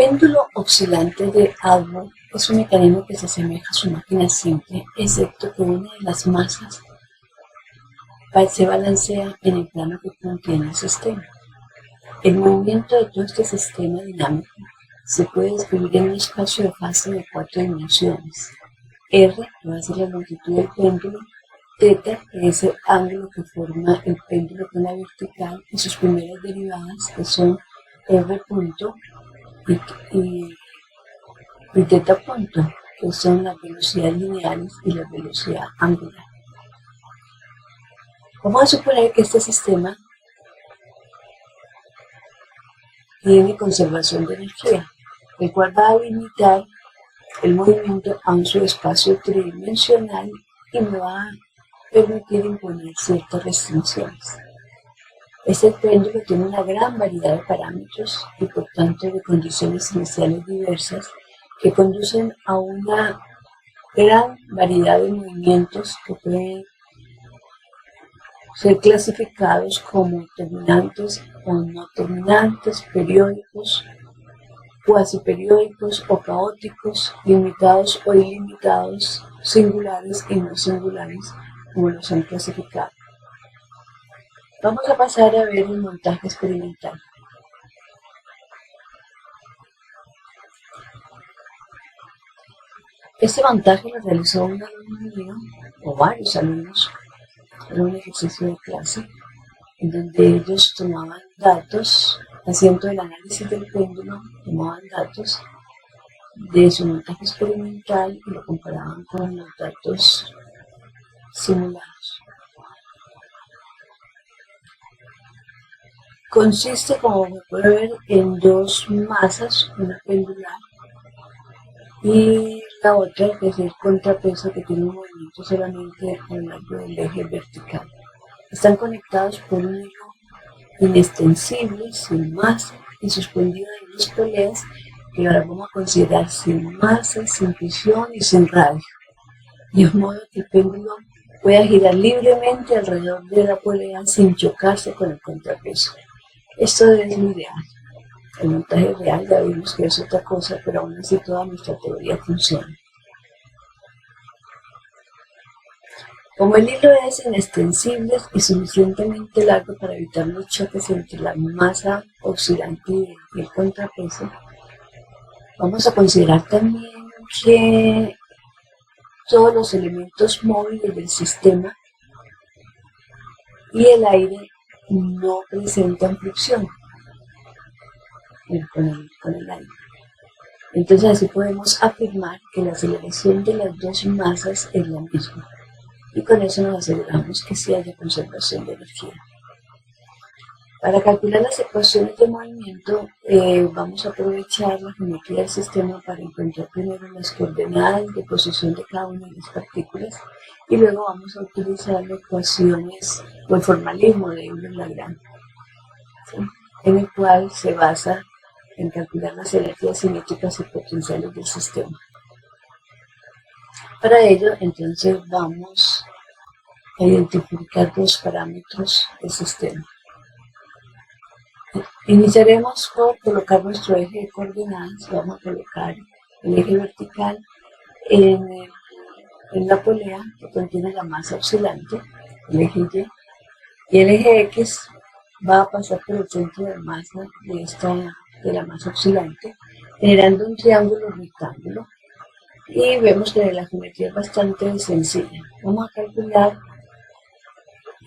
péndulo oscilante de Arbor es un mecanismo que se asemeja a su máquina simple, excepto que una de las masas se balancea en el plano que contiene el sistema. El movimiento de todo este sistema dinámico se puede describir en un espacio de fase de 4 dimensiones. R, que va a ser la longitud del péndulo, θ, que es el ángulo que forma el péndulo con la vertical, y sus primeras derivadas, que son R punto y θ punto, que son las velocidades lineales y la velocidad angular. Vamos a suponer que este sistema tiene conservación de energía, el cual va a limitar el movimiento a un subespacio tridimensional y me va a permitir imponer ciertas restricciones. Este péndulo tiene una gran variedad de parámetros y por tanto de condiciones iniciales diversas que conducen a una gran variedad de movimientos que pueden ser clasificados como terminantes o no terminantes, periódicos, cuasiperiódicos o caóticos, limitados o ilimitados, singulares y no singulares, como los han clasificado. Vamos a pasar a ver el montaje experimental. Este montaje lo realizó un alumno mío, o varios alumnos, en un ejercicio de clase, en donde ellos tomaban datos, haciendo el análisis del péndulo, tomaban datos de su montaje experimental y lo comparaban con los datos simulados. Consiste, como se puede ver, en dos masas, una pendular y la otra que es el contrapeso, que tiene un movimiento solamente a lo largo del eje vertical. Están conectados por un hilo inextensible, sin masa y suspendido en dos poleas que ahora vamos a considerar sin masa, sin presión y sin radio, de modo que el péndulo pueda girar libremente alrededor de la polea sin chocarse con el contrapeso. Esto es lo ideal. El montaje real ya vimos que es otra cosa, pero aún así toda nuestra teoría funciona. Como el hilo es inextensible y suficientemente largo para evitar los choques entre la masa oscilante y el contrapeso, vamos a considerar también que todos los elementos móviles del sistema y el aire no presentan fricción con el aire. Entonces así podemos afirmar que la aceleración de las dos masas es la misma. Y con eso nos aseguramos que sí haya conservación de energía. Para calcular las ecuaciones de movimiento, vamos a aprovechar la geometría del sistema para encontrar primero las coordenadas de posición de cada una de las partículas y luego vamos a utilizar las ecuaciones o el formalismo de Euler-Lagrange, ¿sí?, en el cual se basa en calcular las energías cinéticas y potenciales del sistema. Para ello, entonces, vamos a identificar dos parámetros del sistema. Iniciaremos por colocar nuestro eje de coordenadas. Vamos a colocar el eje vertical en la polea que contiene la masa oscilante, el eje Y el eje X va a pasar por el centro de masa de la masa oscilante, generando un triángulo rectángulo. Y vemos que la geometría es bastante sencilla. Vamos a calcular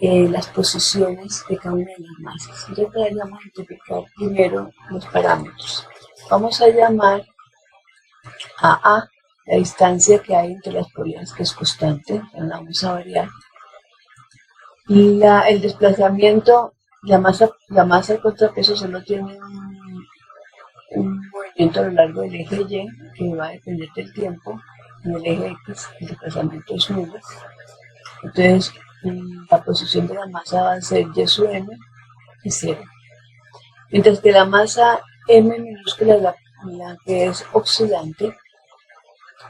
las posiciones de cada una de las masas. Entonces, para ello vamos a identificar primero los parámetros. Vamos a llamar a A la distancia que hay entre las poleas, que es constante, la vamos a variar. El desplazamiento, la masa del contrapeso solo tiene un movimiento a lo largo del eje Y, que va a depender del tiempo. En el eje X el desplazamiento es nulo. Entonces, la posición de la masa va a ser Y sub m y 0. Mientras que la masa m minúscula, la que es oscilante,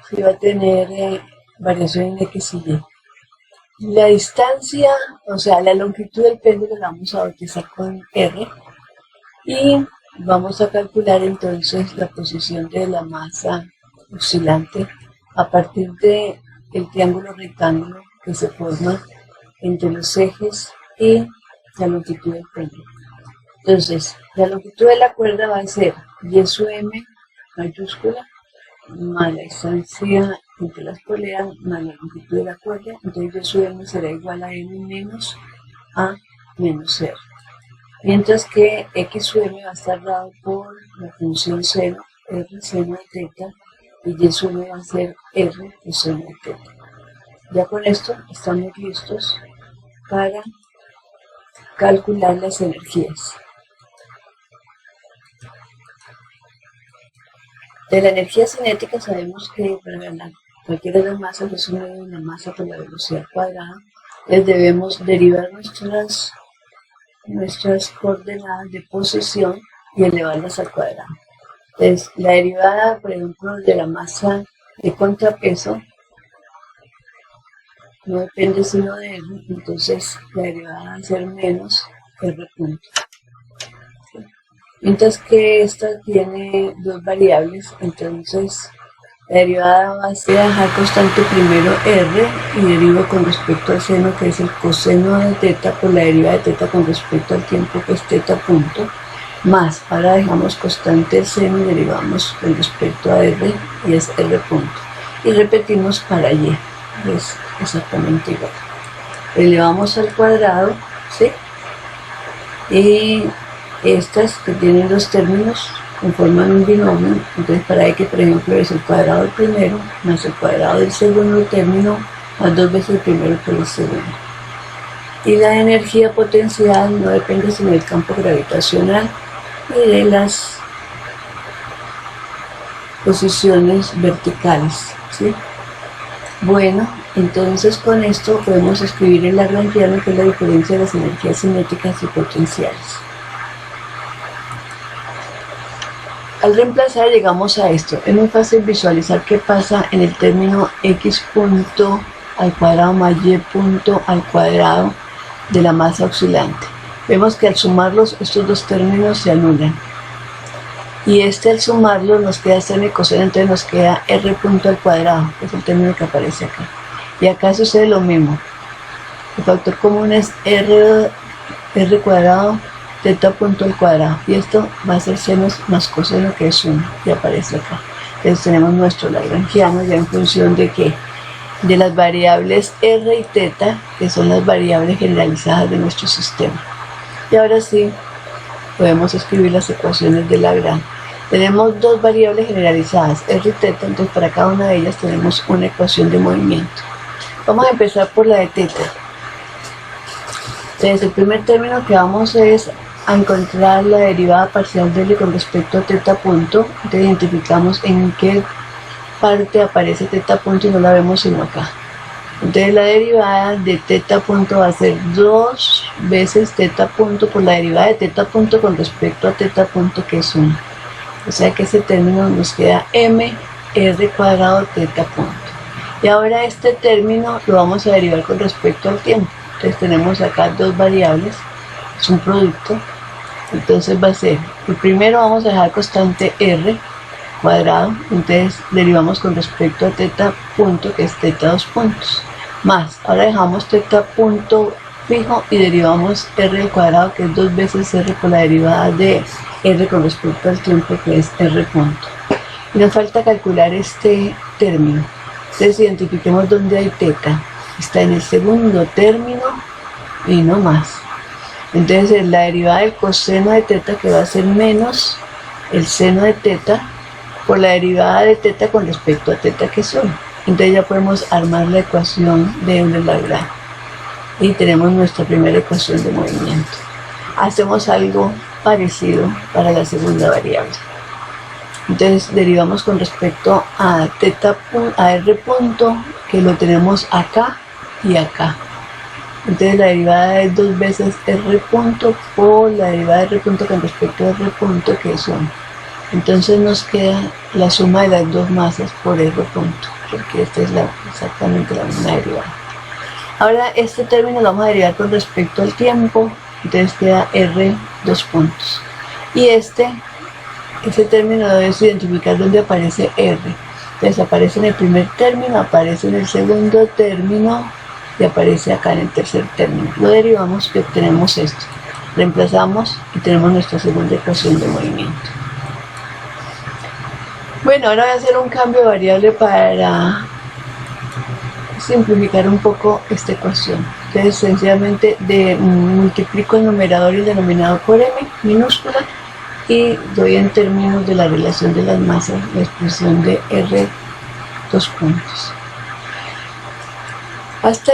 sí va a tener variación en X y Y. La distancia, o sea, la longitud del péndulo la vamos a bautizar con R. Y vamos a calcular entonces la posición de la masa oscilante a partir de el triángulo rectángulo que se forma entre los ejes y la longitud del cuerda. Entonces, la longitud de la cuerda va a ser y sub m mayúscula más la distancia entre las poleas más la longitud de la cuerda. Entonces, y sub m será igual a m menos a menos r. Mientras que x sub m va a estar dado por la función seno, r seno de teta, y y sub m va a ser r coseno de teta. Ya con esto estamos listos para calcular las energías. De la energía cinética sabemos que para cualquiera de las masas es un medio de la masa por la velocidad cuadrada. Entonces debemos derivar nuestras coordenadas de posición y elevarlas al cuadrado. Entonces la derivada, por ejemplo, de la masa de contrapeso no depende sino de r, entonces la derivada va a ser menos r punto. Mientras que esta tiene dos variables, entonces la derivada va a ser dejar constante primero r y derivo con respecto al seno, que es el coseno de teta, por la derivada de teta con respecto al tiempo, que es teta punto, más, ahora dejamos constante el seno y derivamos con respecto a r y es r punto. Y repetimos para y, es exactamente igual. Elevamos al cuadrado, ¿sí? Y estas que tienen dos términos conforman un binomio, entonces para que por ejemplo es el cuadrado del primero más el cuadrado del segundo término más dos veces el primero por el segundo. Y la energía potencial no depende sino del campo gravitacional y de las posiciones verticales, ¿sí? Bueno, entonces con esto podemos escribir el lagrangiano, que es la diferencia de las energías cinéticas y potenciales. Al reemplazar llegamos a esto. Es muy fácil visualizar qué pasa en el término x punto al cuadrado más y punto al cuadrado de la masa oscilante. Vemos que al sumarlos estos dos términos se anulan. Y al sumarlos nos queda seno y coseno, entonces nos queda r punto al cuadrado, que es el término que aparece acá. Y acá sucede lo mismo. El factor común es r cuadrado teta punto al cuadrado, y esto va a ser seno más coseno, que es 1, y aparece acá. Entonces tenemos nuestro lagrangiano ya en función de ¿qué? De las variables r y teta, que son las variables generalizadas de nuestro sistema. Y ahora sí podemos escribir las ecuaciones de Lagrange. Tenemos dos variables generalizadas, r y teta, entonces para cada una de ellas tenemos una ecuación de movimiento. Vamos a empezar por la de teta. Entonces el primer término que vamos es a encontrar la derivada parcial de L con respecto a teta punto. Entonces identificamos en qué parte aparece teta punto y no la vemos sino acá. Entonces la derivada de teta punto va a ser 2 veces teta punto por la derivada de teta punto con respecto a teta punto, que es 1. O sea que ese término nos queda m r cuadrado teta punto. Y ahora este término lo vamos a derivar con respecto al tiempo. Entonces tenemos acá dos variables, es un producto. Entonces va a ser, el primero vamos a dejar constante r cuadrado, entonces derivamos con respecto a teta punto, que es teta 2 puntos, más, ahora dejamos teta punto fijo y derivamos r al cuadrado, que es 2 veces r por la derivada de r con respecto al tiempo, que es r punto. Y nos falta calcular este término. Entonces identifiquemos dónde hay teta. Está en el segundo término y no más. Entonces la derivada del coseno de teta, que va a ser menos el seno de teta por la derivada de teta con respecto a teta, que es 1. Entonces ya podemos armar la ecuación de Euler-Lagrange y tenemos nuestra primera ecuación de movimiento. Hacemos algo parecido para la segunda variable. Entonces derivamos con respecto a teta a r punto, que lo tenemos acá y acá. Entonces la derivada es 2 veces r punto por la derivada de r punto con respecto a r punto, que es 1. Entonces nos queda la suma de las dos masas por r punto, porque esta es exactamente la misma derivada. Ahora este término lo vamos a derivar con respecto al tiempo, entonces queda r 2 puntos. Y este ese término debes identificar dónde aparece R. Entonces aparece en el primer término, aparece en el segundo término y aparece acá en el tercer término. Lo derivamos y obtenemos esto. Reemplazamos y tenemos nuestra segunda ecuación de movimiento. Bueno, ahora voy a hacer un cambio de variable para simplificar un poco esta ecuación. Entonces sencillamente multiplico el numerador y el denominador por m minúscula y doy en términos de la relación de las masas la expresión de R dos puntos. Hasta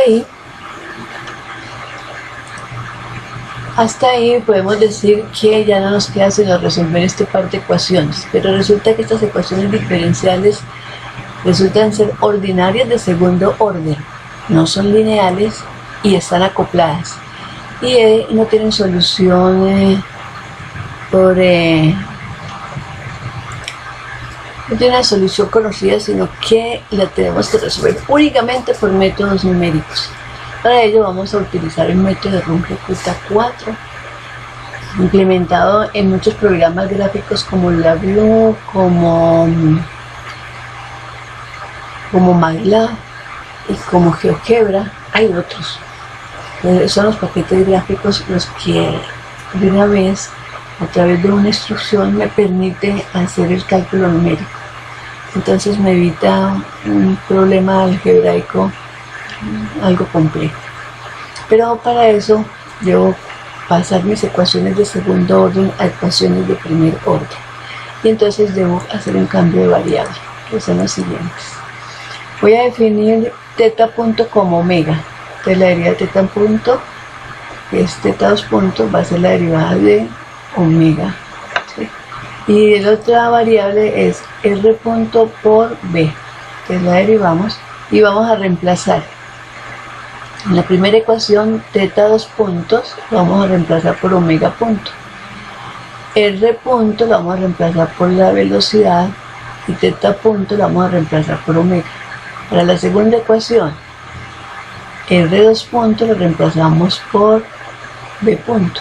ahí podemos decir que ya no nos queda sino resolver este par de ecuaciones, pero resulta que estas ecuaciones diferenciales resultan ser ordinarias de segundo orden, no son lineales y están acopladas y no tienen solución no tiene una solución conocida, sino que la tenemos que resolver únicamente por métodos numéricos. Para ello vamos a utilizar el método de Runge-Kutta-4, implementado en muchos programas gráficos como LabVIEW, como MATLAB y como GeoGebra. Hay otros. Son los paquetes gráficos los que de una vez, a través de una instrucción, me permite hacer el cálculo numérico. Entonces me evita un problema algebraico algo complejo. Pero para eso debo pasar mis ecuaciones de segundo orden a ecuaciones de primer orden. Y entonces debo hacer un cambio de variable, que son los siguientes. Voy a definir teta punto como omega. Entonces la derivada de teta punto, que es teta 2 puntos, va a ser la derivada de omega. ¿Sí? Y la otra variable es R punto por B. Entonces la derivamos y vamos a reemplazar. En la primera ecuación, teta 2 puntos, lo vamos a reemplazar por omega punto. R punto lo vamos a reemplazar por la velocidad y teta punto lo vamos a reemplazar por omega. Para la segunda ecuación, R2 punto lo reemplazamos por B punto.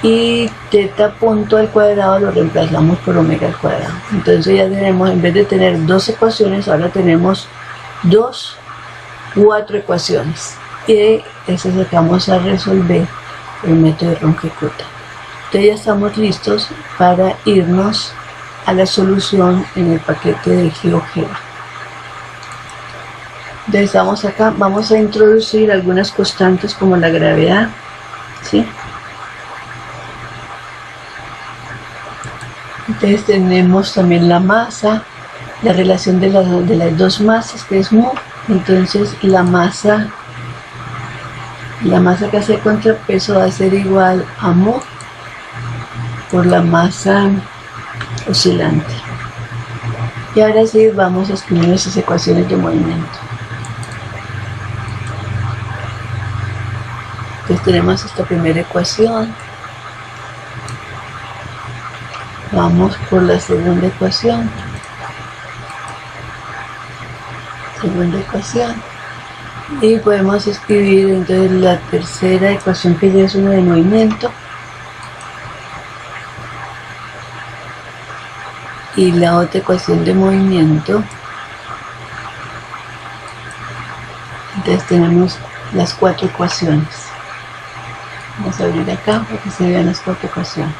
Y teta punto al cuadrado lo reemplazamos por omega al cuadrado. Entonces ya tenemos, en vez de tener dos ecuaciones, ahora tenemos 4 ecuaciones. Y eso es lo que vamos a resolver el método de Runge-Kutta. Entonces ya estamos listos para irnos a la solución en el paquete de GeoGebra. Entonces vamos acá, vamos a introducir algunas constantes como la gravedad, ¿sí? Entonces tenemos también la masa, la relación de las dos masas, que es mu. Entonces la masa que hace contrapeso va a ser igual a mu por la masa oscilante. Y ahora sí vamos a escribir nuestras ecuaciones de movimiento. Entonces tenemos esta primera ecuación. Vamos por la segunda ecuación. Y podemos escribir entonces la tercera ecuación, que ya es una de movimiento, y la otra ecuación de movimiento. Entonces tenemos las 4 ecuaciones. Vamos a abrir acá para que se vean las 4 ecuaciones.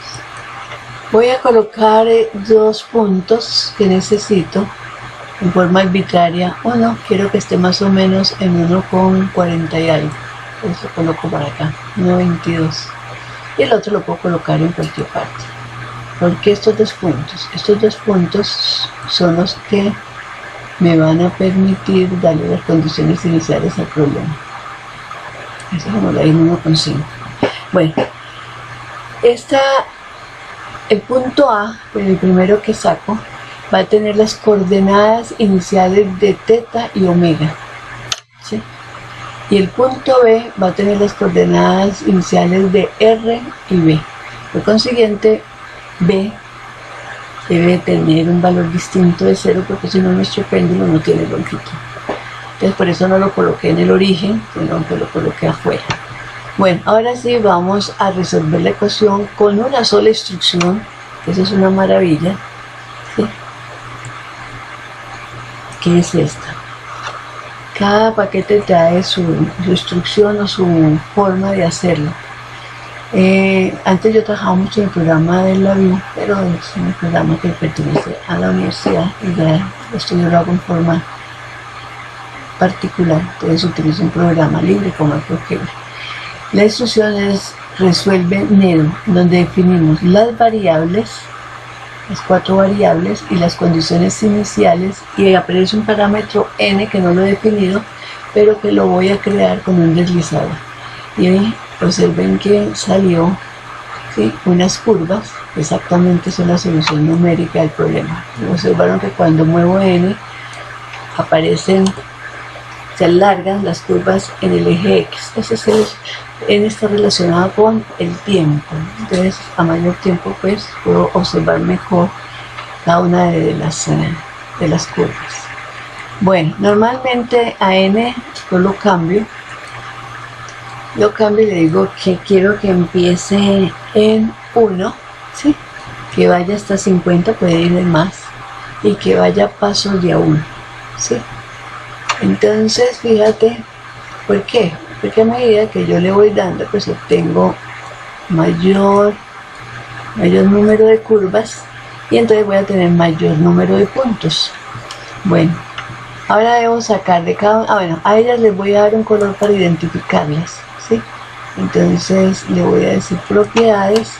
Voy a colocar 2 puntos que necesito en forma arbitraria. Uno quiero que esté más o menos en 1,40 y algo. Entonces lo coloco para acá, 1,22. Y el otro lo puedo colocar en cualquier parte. ¿Por qué estos 2 puntos? Estos 2 puntos son los que me van a permitir darle las condiciones iniciales al problema. Eso como la en 1,5. Bueno, el punto A, pues el primero que saco, va a tener las coordenadas iniciales de teta y omega, ¿sí? Y el punto B va a tener las coordenadas iniciales de R y B. Por consiguiente, B debe tener un valor distinto de 0, porque si no nuestro péndulo no tiene longitud. Entonces por eso no lo coloqué en el origen, sino que lo coloqué afuera. Bueno, ahora sí vamos a resolver la ecuación con una sola instrucción, eso es una maravilla, ¿sí? ¿Qué es esta? Cada paquete trae su instrucción o su forma de hacerlo. Antes yo trabajaba mucho en el programa de la VIU, pero es un programa que pertenece a la universidad y ya esto yo lo hago en forma particular, entonces utilizo un programa libre como el Procure. La instrucción es resuelve NEDO, donde definimos las variables, las 4 variables y las condiciones iniciales, y aparece un parámetro n que no lo he definido, pero que lo voy a crear con un deslizador. Y observen que salió, ¿sí?, unas curvas, exactamente son la solución numérica del problema. Observaron que cuando muevo n aparecen, se alargan las curvas en el eje X. Ese es n está relacionado con el tiempo. Entonces, a mayor tiempo, pues, puedo observar mejor cada una de las curvas. Bueno, normalmente a n yo lo cambio y le digo que quiero que empiece en 1, ¿sí?, que vaya hasta 50, puede ir de más, y que vaya pasos de a 1, ¿sí? Entonces, fíjate, ¿por qué? Porque a medida que yo le voy dando, pues obtengo mayor número de curvas, y entonces voy a tener mayor número de puntos. Bueno, ahora debo sacar de cada una, bueno, a ellas les voy a dar un color para identificarlas, ¿sí? Entonces le voy a decir propiedades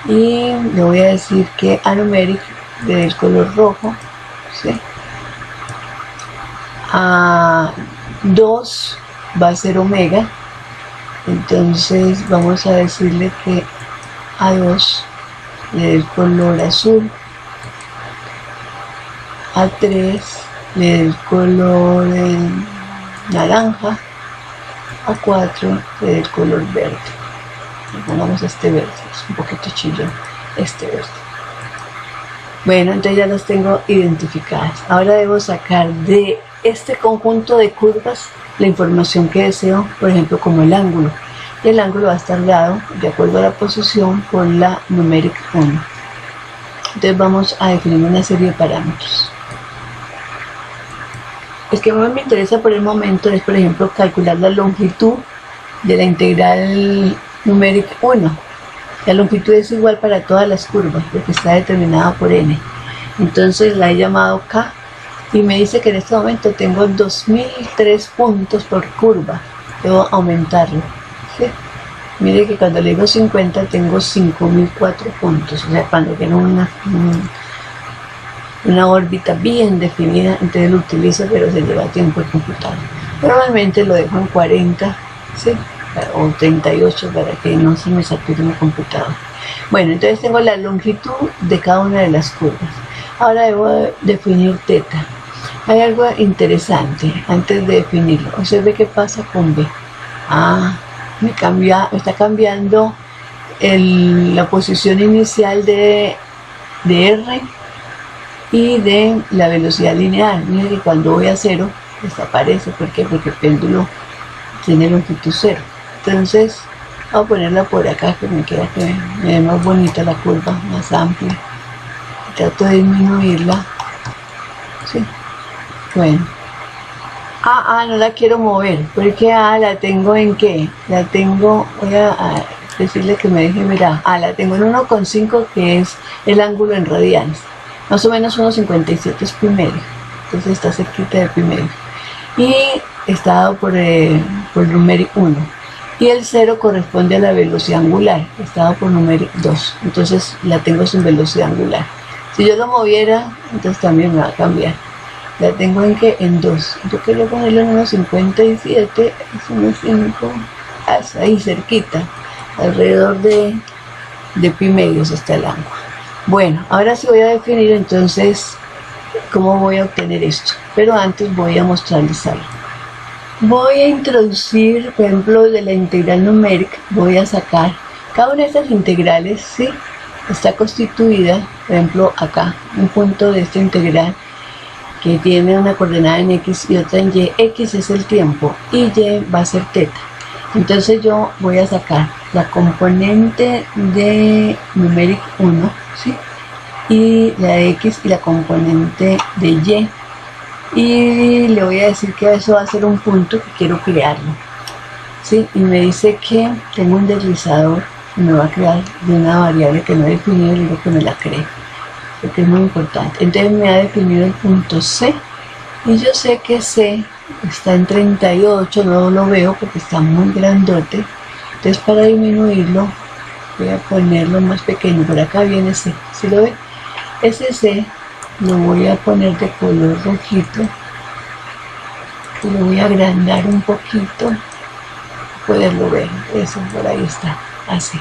y le voy a decir que a numeric del color rojo, ¿sí? A 2 va a ser omega, entonces vamos a decirle que a 2 le dé el color azul, a 3 le dé el color naranja, a 4 le dé el color verde. Pongamos este verde, es un poquito chillón, este verde. Bueno, entonces ya las tengo identificadas. Ahora debo sacar de este conjunto de curvas la información que deseo, por ejemplo, como el ángulo. Y el ángulo va a estar dado, de acuerdo a la posición, por la numeric 1. Entonces vamos a definir una serie de parámetros. El que más me interesa por el momento es, por ejemplo, calcular la longitud de la integral numeric 1. La longitud es igual para todas las curvas, porque está determinada por n. Entonces la he llamado k, y me dice que en este momento tengo 2003 puntos por curva. Debo aumentarlo, ¿sí? Mire que cuando le digo 50 tengo 5004 puntos, o sea, cuando tengo una órbita bien definida, entonces lo utilizo, pero se lleva tiempo de computar. Normalmente lo dejo en 40, ¿sí?, o 38 para que no se me sature mi computador. Bueno, entonces tengo la longitud de cada una de las curvas. Ahora debo definir teta. Hay algo interesante antes de definirlo. Observe qué pasa con B. Me está cambiando la posición inicial de R y de la velocidad lineal. Mire que cuando voy a 0 desaparece. ¿Por qué? Porque el péndulo tiene longitud 0. Entonces voy a ponerla por acá, que me ve más bonita la curva, más amplia. Trato de disminuirla, ¿sí? Bueno, no la quiero mover, porque la tengo en ¿qué? La tengo, voy a decirle que me deje ver, la tengo en 1,5, que es el ángulo en radianes, más o menos 1,57 es pi medio, entonces está cerquita de pi medio, y está dado por numeric 1, y el 0 corresponde a la velocidad angular, está dado por numeric 2, entonces la tengo sin velocidad angular. Si yo lo moviera, entonces también me va a cambiar. La tengo en ¿qué? En 2. Yo quiero ponerlo en 1,57, es 1,5, ahí cerquita, alrededor de pi medios está el ángulo. Bueno, ahora sí voy a definir entonces cómo voy a obtener esto, pero antes voy a mostrarles algo. Voy a introducir, por ejemplo, de la integral numérica, voy a sacar cada una de estas integrales, ¿sí? Está constituida, por ejemplo, acá, un punto de esta integral que tiene una coordenada en X y otra en Y. X es el tiempo y Y va a ser teta. Entonces yo voy a sacar la componente de numeric 1, ¿sí?, y la X y la componente de Y, y le voy a decir que eso va a ser un punto que quiero crearlo, ¿sí? Y me dice que tengo un deslizador que me va a crear de una variable que no he definido, y digo que me la cree, porque es muy importante. Entonces me ha definido el punto C, y yo sé que C está en 38, no lo veo porque está muy grandote. Entonces para disminuirlo voy a ponerlo más pequeño. Por acá viene C, ¿sí lo ve? Ese C lo voy a poner de color rojito y lo voy a agrandar un poquito, poderlo ver. Eso, por ahí está, así.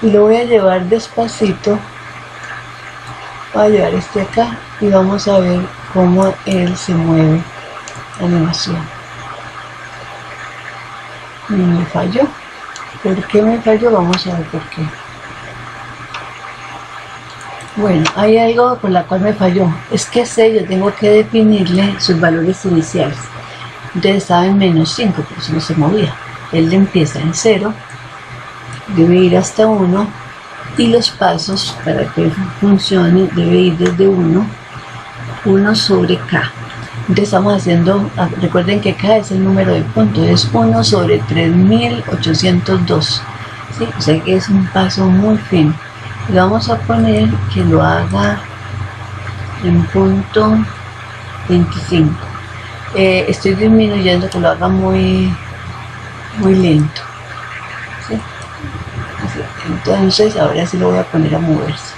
Y lo voy a llevar despacito, voy a llevar este acá y vamos a ver cómo él se mueve, la animación. Y me falló. ¿Por qué me falló? Vamos a ver por qué. Bueno, hay algo por la cual me falló. Es que C yo tengo que definirle sus valores iniciales. Entonces estaba en -5, por eso no se movía. Él empieza en 0, debe ir hasta 1, y los pasos para que funcione debe ir desde 1 sobre K. Entonces estamos haciendo, recuerden que K es el número de puntos, es 1 sobre 3802, ¿sí? O sea que es un paso muy fino. Le vamos a poner que lo haga en punto 25. Estoy disminuyendo que lo haga muy lento, ¿sí? Así. Entonces ahora sí lo voy a poner a moverse.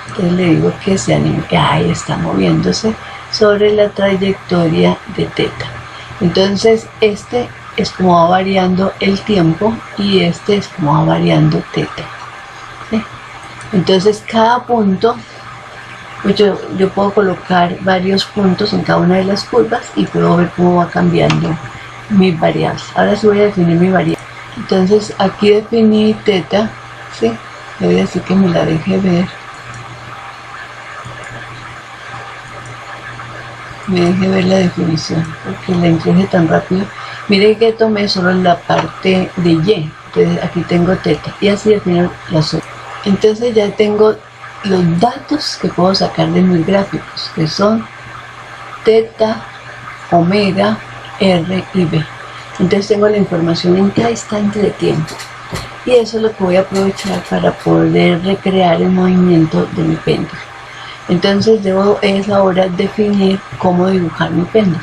Entonces le digo que se anime, ahí está moviéndose sobre la trayectoria de teta. Entonces este es como va variando el tiempo y este es como va variando teta, ¿sí? Entonces cada punto, pues yo puedo colocar varios puntos en cada una de las curvas y puedo ver cómo va cambiando mis variables. Ahora sí voy a definir mi variable. Entonces aquí definí teta, ¿sí? Le voy a decir que me la deje ver. Me deje ver la definición, porque la introduje tan rápido. Miren que tomé solo la parte de Y, entonces aquí tengo teta, y así defino las otras. Entonces ya tengo los datos que puedo sacar de mis gráficos, que son teta, omega, R y B. Entonces tengo la información en cada instante de tiempo, y eso es lo que voy a aprovechar para poder recrear el movimiento de mi péndulo. Entonces debo ahora definir cómo dibujar mi péndulo.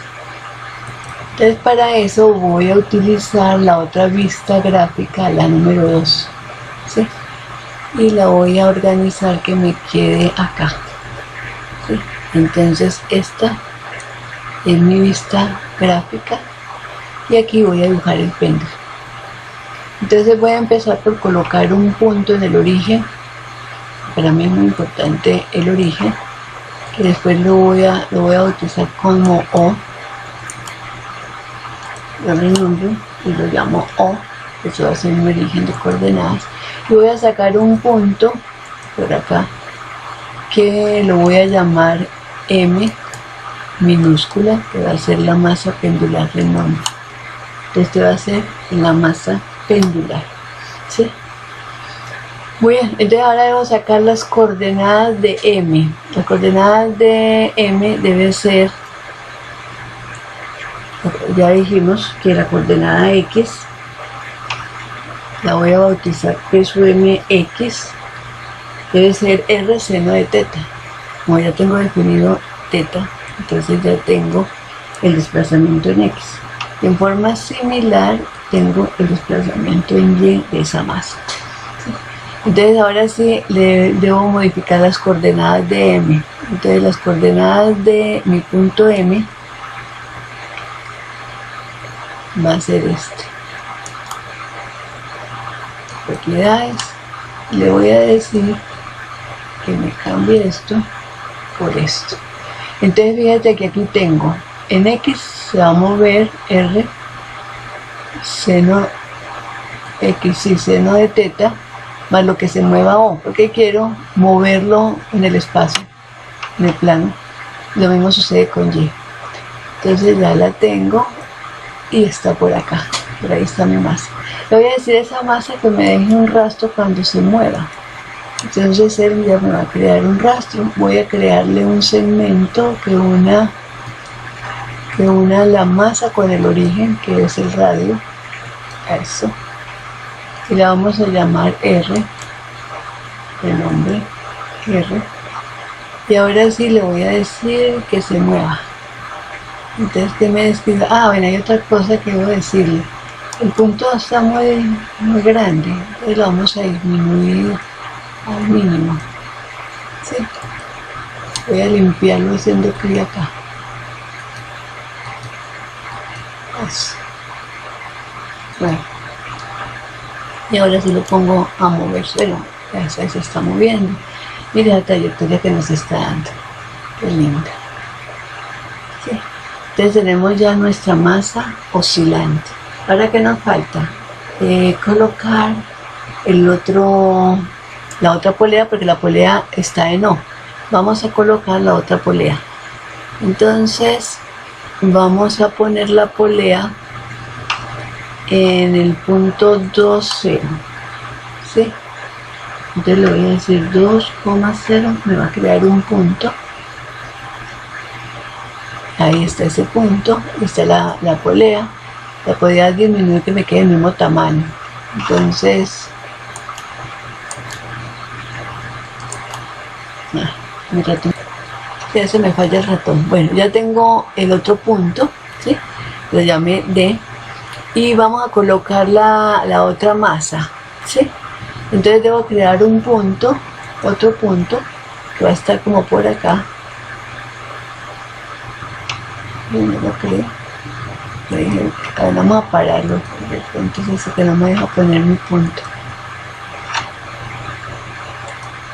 Entonces para eso voy a utilizar la otra vista gráfica, la número 2, ¿sí? Y la voy a organizar que me quede acá, ¿sí? Entonces esta es mi vista gráfica y aquí voy a dibujar el péndulo. Entonces voy a empezar por colocar un punto en el origen. Para mí es muy importante el origen, que después lo voy a bautizar como O. Lo renombro y lo llamo O, eso va a ser mi origen de coordenadas. Y voy a sacar un punto por acá que lo voy a llamar M minúscula, que va a ser la masa pendular del nombre. Este va a ser la masa pendular, ¿sí? Muy bien, entonces ahora debo sacar las coordenadas de M. Las coordenadas de M deben ser, ya dijimos que la coordenada X la voy a bautizar peso MX, debe ser R seno de teta. Como ya tengo definido teta, entonces ya tengo el desplazamiento en X. En forma similar tengo el desplazamiento en Y de esa masa. Entonces ahora sí le debo modificar las coordenadas de M. Entonces las coordenadas de mi punto M va a ser este. Propiedades. Le voy a decir que me cambie esto por esto. Entonces fíjate que aquí tengo en X se va a mover R seno X y seno de teta más lo que se mueva O, porque quiero moverlo en el espacio, en el plano. Lo mismo sucede con Y. Entonces ya la tengo y está por acá, por ahí está mi masa. Le voy a decir a esa masa que me deje un rastro cuando se mueva, Entonces él ya me va a crear un rastro. Voy a crearle un segmento que una la masa con el origen, que es el radio, a eso, y la vamos a llamar R, el nombre R, y ahora sí le voy a decir que se mueva. Entonces que me describa. Bueno, hay otra cosa que debo decirle. El punto está muy grande, entonces lo vamos a disminuir al mínimo. ¿Sí? Voy a limpiarlo haciendo clic acá. Eso. Bueno, y ahora sí lo pongo a moverse. Bueno, ya se está moviendo. Mire la trayectoria que nos está dando. Qué linda. Sí. Entonces tenemos ya nuestra masa oscilante. Ahora, ¿qué nos falta? Colocar la otra polea, porque la polea está en O. Vamos a colocar la otra polea. Entonces vamos a poner la polea en el punto 2,0. ¿Sí? Entonces le voy a decir 2,0, me va a crear un punto. Ahí está ese punto, está la polea. La podría disminuir que me quede el mismo tamaño. Entonces, mi ratón, ya se me falla el ratón. Bueno, ya tengo el otro punto, ¿sí? Lo llamé D, y vamos a colocar la otra masa, ¿sí? Entonces debo crear un punto, otro punto, que va a estar como por acá. No lo creo. Vamos a pararlo, entonces que no me deja poner mi punto.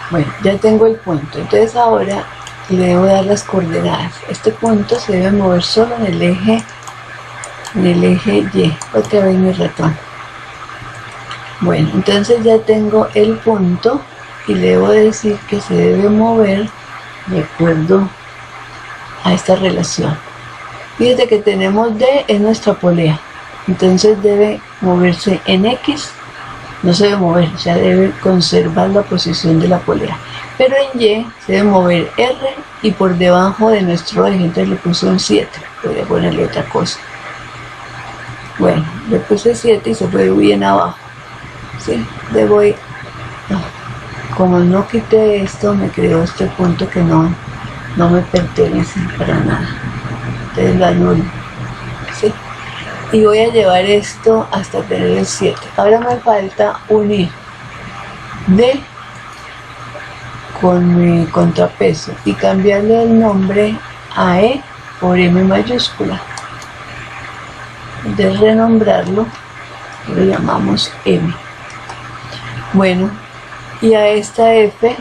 Bueno, ya tengo el punto, entonces ahora le debo dar las coordenadas. Este punto se debe mover solo en el eje Y. Otra vez mi ratón. Bueno, entonces ya tengo el punto y le debo decir que se debe mover de acuerdo a esta relación. Fíjate que tenemos D en nuestra polea, entonces debe moverse en X, no se debe mover, o sea, debe conservar la posición de la polea. Pero en Y se debe mover R y por debajo de nuestro eje, entonces le puse un 7, podría ponerle otra cosa. Bueno, le puse 7 y se fue bien abajo. ¿Sí? Le voy, como no quité esto, me creó este punto que no me pertenece para nada. Entonces lo anulo, ¿sí? Y voy a llevar esto hasta tener el 7. Ahora me falta unir D con mi contrapeso y cambiarle el nombre a E por M mayúscula. De renombrarlo, lo llamamos M. Bueno, y a esta F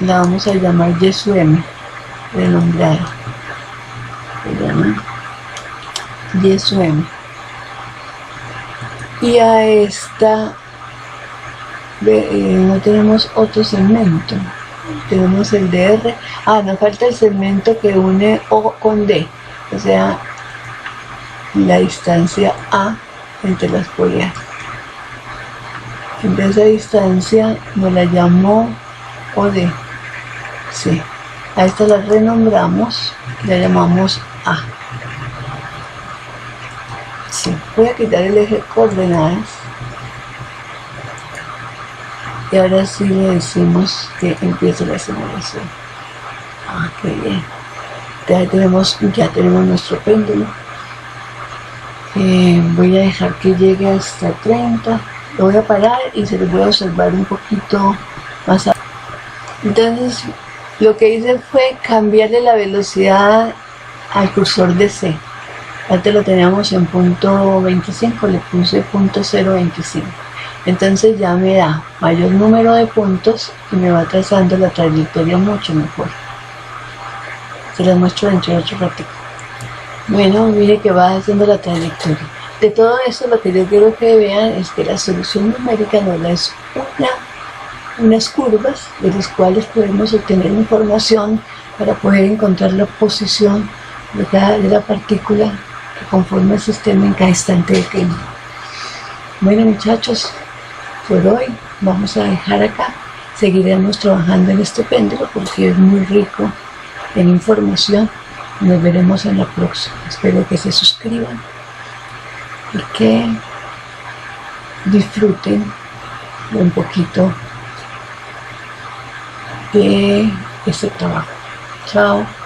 la vamos a llamar Y sub M, renombrada. Se llama Y sub M. Y a esta no tenemos otro segmento, tenemos el de R. Nos falta el segmento que une O con D, o sea, la distancia A entre las poleas. De esa distancia nos la llamó OD. Sí. A esta la renombramos, la llamamos A. Sí. Voy a quitar el eje coordenadas. Y ahora sí le decimos que empiece la simulación. Qué bien. Ya tenemos nuestro péndulo. Voy a dejar que llegue hasta 30. Lo voy a parar y se lo voy a observar un poquito más adelante. Entonces, lo que hice fue cambiarle la velocidad al cursor de C. Antes lo teníamos en punto 25, le puse punto 0.25. Entonces ya me da mayor número de puntos y me va trazando la trayectoria mucho mejor. Se las muestro dentro de otro ratito. Bueno, mire que va haciendo la trayectoria. De todo esto, lo que yo quiero que vean es que la solución numérica nos da unas curvas de las cuales podemos obtener información para poder encontrar la posición de la partícula que conforma el sistema en cada instante de tiempo. Bueno, muchachos, por hoy vamos a dejar acá seguiremos trabajando en este péndulo porque es muy rico en información. Nos veremos en la próxima. Espero que se suscriban y que disfruten un poquito de este trabajo. Chao.